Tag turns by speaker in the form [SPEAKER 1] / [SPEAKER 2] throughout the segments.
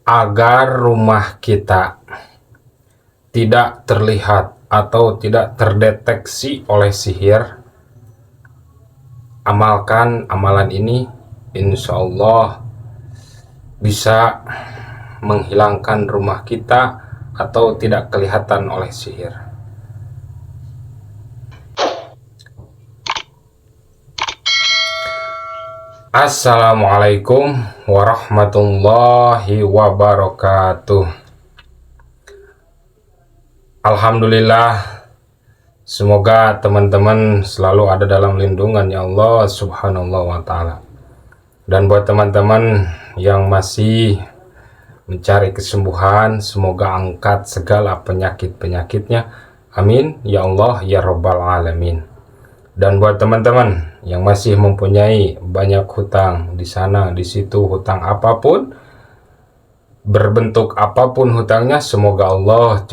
[SPEAKER 1] Agar rumah kita tidak terlihat atau tidak terdeteksi oleh sihir, amalkan amalan ini, insya Allah bisa menghilangkan rumah kita atau tidak kelihatan oleh sihir. Assalamualaikum warahmatullahi wabarakatuh. Alhamdulillah, semoga teman-teman selalu ada dalam lindungan ya Allah subhanahu wa ta'ala. Dan buat teman-teman yang masih mencari kesembuhan, semoga angkat segala penyakit-penyakitnya, amin ya Allah ya rabbal alamin. Dan buat teman-teman yang masih mempunyai banyak hutang di sana di situ, hutang apapun, berbentuk apapun hutangnya, semoga Allah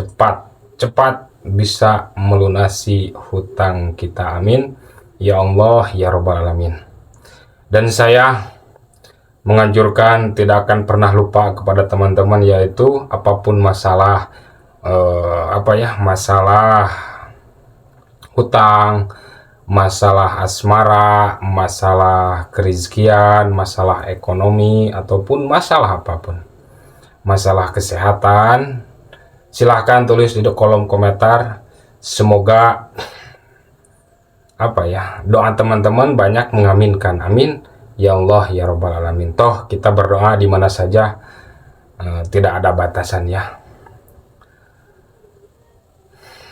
[SPEAKER 1] cepat bisa melunasi hutang kita, amin ya Allah ya rabbal alamin. Dan saya menganjurkan tidak akan pernah lupa kepada teman-teman, yaitu apapun masalah masalah hutang, masalah asmara, masalah kerizkian, masalah ekonomi, ataupun masalah apapun, masalah kesehatan, silahkan tulis di kolom komentar. Semoga doa teman-teman banyak mengaminkan, amin ya Allah ya rabbal alamin. Toh kita berdoa di mana saja, tidak ada batasan ya.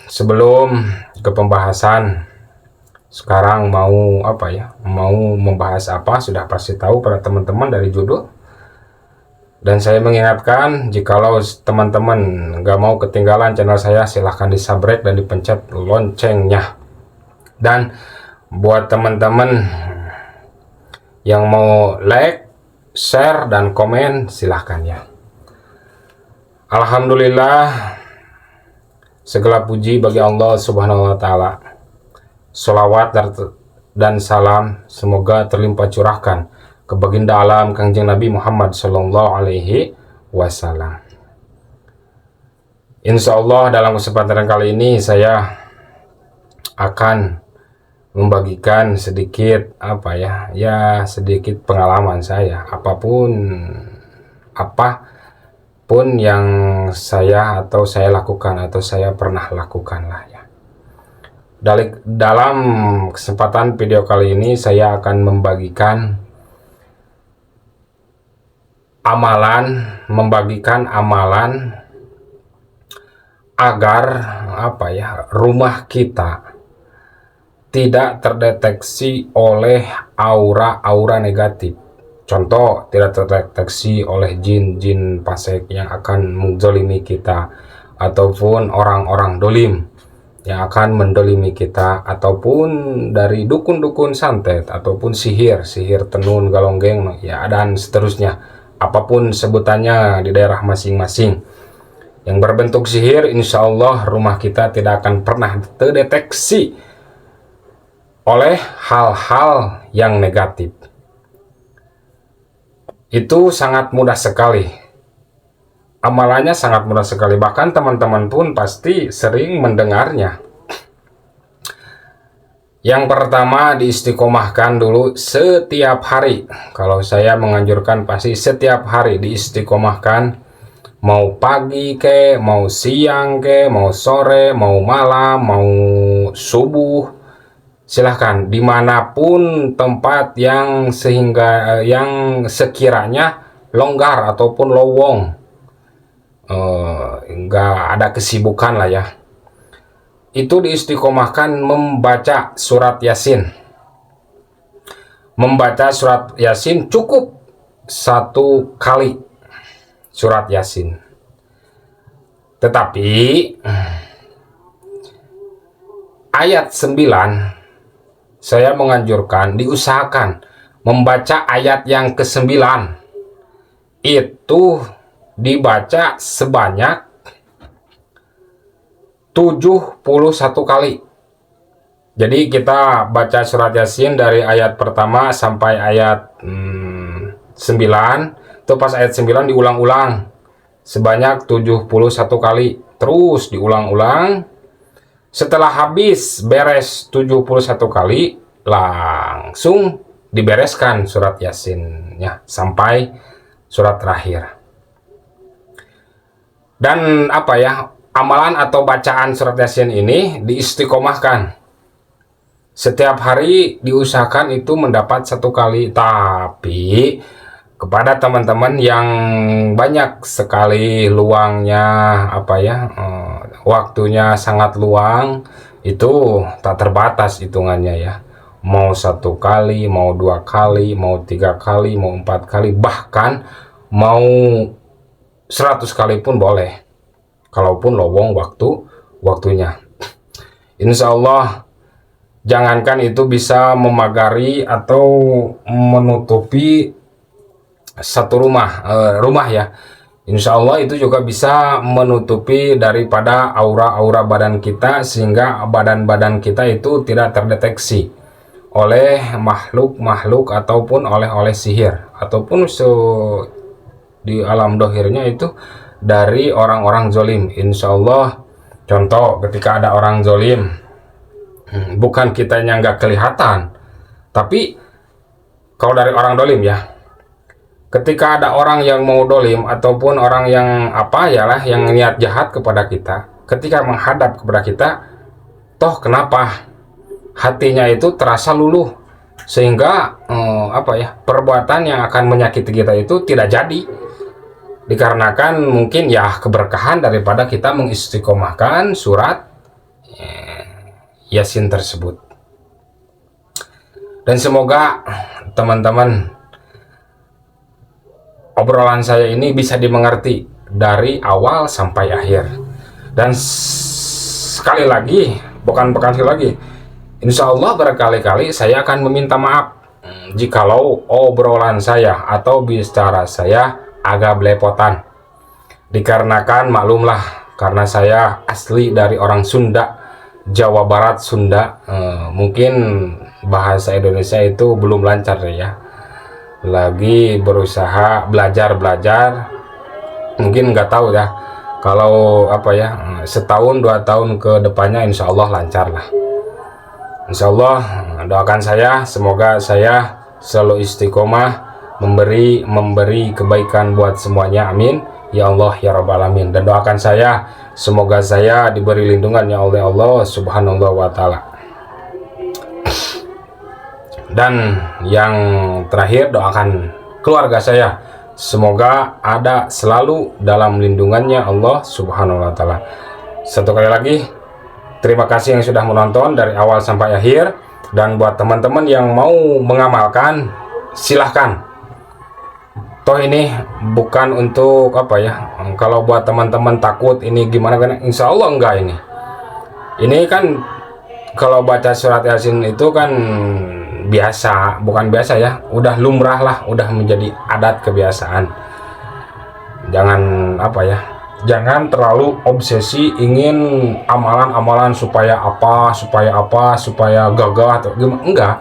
[SPEAKER 1] Sebelum ke pembahasan, sekarang mau membahas apa sudah pasti tahu pada teman-teman dari judul. Dan saya mengingatkan, jikalau teman-teman nggak mau ketinggalan channel saya, silahkan di-subscribe dan dipencet loncengnya. Dan buat teman-teman yang mau like, share, dan komen, silahkan ya. Alhamdulillah, segala puji bagi Allah subhanahu wa ta'ala. Sholawat dan salam semoga terlimpah curahkan ke baginda alam Kangjeng Nabi Muhammad Sallallahu Alaihi Wasallam. Insya Allah dalam kesempatan kali ini saya akan membagikan sedikit sedikit pengalaman saya, apapun yang saya lakukan atau saya pernah lakukan lah ya. Dalam kesempatan video kali ini saya akan membagikan amalan agar rumah kita tidak terdeteksi oleh aura-aura negatif. Contoh, tidak terdeteksi oleh jin-jin fasik yang akan menzalimi kita, ataupun orang-orang dolim yang akan mendolimi kita, ataupun dari dukun-dukun santet, ataupun sihir tenun galonggeng ya, dan seterusnya, apapun sebutannya di daerah masing-masing yang berbentuk sihir. Insya Allah rumah kita tidak akan pernah terdeteksi oleh hal-hal yang negatif. Itu sangat mudah sekali, amalannya sangat mudah sekali, bahkan teman-teman pun pasti sering mendengarnya. Yang pertama, diistiqomahkan dulu setiap hari. Kalau saya menganjurkan pasti setiap hari diistiqomahkan, mau pagi ke, mau siang ke, mau sore, mau malam, mau subuh, silahkan dimanapun tempat yang sekiranya longgar ataupun lowong, nggak ada kesibukan lah ya, itu diistiqomahkan membaca surat Yasin. Membaca surat Yasin cukup 1 kali surat Yasin. Tetapi ayat 9 saya menganjurkan diusahakan membaca ayat yang ke-9 itu dibaca sebanyak 71 kali. Jadi kita baca surat Yasin dari ayat pertama sampai ayat 9. Itu pas ayat 9 diulang-ulang. sebanyak 71 kali. Terus diulang-ulang. Setelah habis beres 71 kali, langsung dibereskan surat Yasinnya sampai surat terakhir. Dan apa ya, amalan atau bacaan surat Yasin ini diistiqomahkan. Setiap hari diusahakan itu mendapat 1 kali. Tapi kepada teman-teman yang banyak sekali luangnya, apa ya, waktunya sangat luang, itu tak terbatas hitungannya ya. Mau 1 kali, mau 2 kali, mau 3 kali, mau 4 kali, bahkan mau 100 kali pun boleh, kalaupun lowong waktunya. Insya Allah, jangankan itu bisa memagari atau menutupi satu rumah ya. Insya Allah itu juga bisa menutupi daripada aura-aura badan kita, sehingga badan-badan kita itu tidak terdeteksi oleh makhluk ataupun oleh sihir, ataupun di alam dohirnya itu dari orang-orang zolim. Insya Allah, contoh ketika ada orang zolim, bukan kitanya nggak kelihatan, tapi kalau dari orang dolim ya, ketika ada orang yang mau dolim ataupun orang yang yang niat jahat kepada kita, ketika menghadap kepada kita, toh kenapa hatinya itu terasa luluh, sehingga perbuatan yang akan menyakiti kita itu tidak jadi, dikarenakan mungkin ya keberkahan daripada kita mengistiqomahkan surat Yasin tersebut. Dan semoga teman-teman, obrolan saya ini bisa dimengerti dari awal sampai akhir. Dan sekali lagi, insya Allah berkali-kali saya akan meminta maaf jikalau obrolan saya atau bicara saya agak belepotan, dikarenakan maklumlah, karena saya asli dari orang Sunda, Jawa Barat, Sunda. Mungkin bahasa Indonesia itu belum lancar ya, lagi berusaha belajar, mungkin nggak tahu ya, kalau setahun 2 tahun ke depannya insya Allah lancar lah. Insya Allah, doakan saya, semoga saya selalu istiqomah memberi kebaikan buat semuanya, amin ya Allah ya Rabbal alamin. Dan doakan saya, semoga saya diberi lindungannya oleh Allah Subhanahu wa Ta'ala. Dan yang terakhir, doakan keluarga saya, semoga ada selalu dalam lindungannya Allah Subhanahu wa Ta'ala. Satu kali lagi, terima kasih yang sudah menonton dari awal sampai akhir. Dan buat teman-teman yang mau mengamalkan, silahkan. Toh ini bukan untuk kalau buat teman-teman takut ini gimana, insya Allah enggak. Ini kan kalau baca surat Yasin itu kan biasa, bukan biasa ya, udah lumrah lah, udah menjadi adat kebiasaan. Jangan terlalu obsesi ingin amalan-amalan supaya gagah atau gimana. Enggak,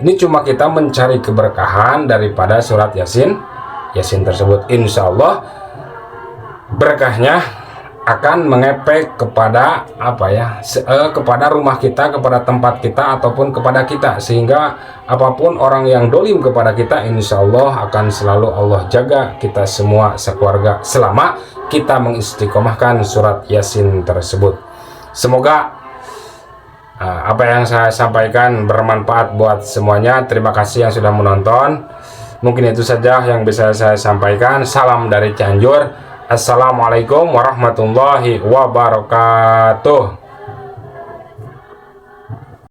[SPEAKER 1] ini cuma kita mencari keberkahan daripada surat Yasin tersebut. Insya Allah berkahnya akan mengepek kepada kepada rumah kita, kepada tempat kita, ataupun kepada kita, sehingga apapun orang yang dolim kepada kita, insya Allah akan selalu Allah jaga kita semua sekeluarga selama kita mengistiqomahkan surat Yasin tersebut. Semoga apa yang saya sampaikan bermanfaat buat semuanya. Terima kasih yang sudah menonton. Mungkin itu saja yang bisa saya sampaikan. Salam dari Cianjur. Assalamualaikum warahmatullahi wabarakatuh.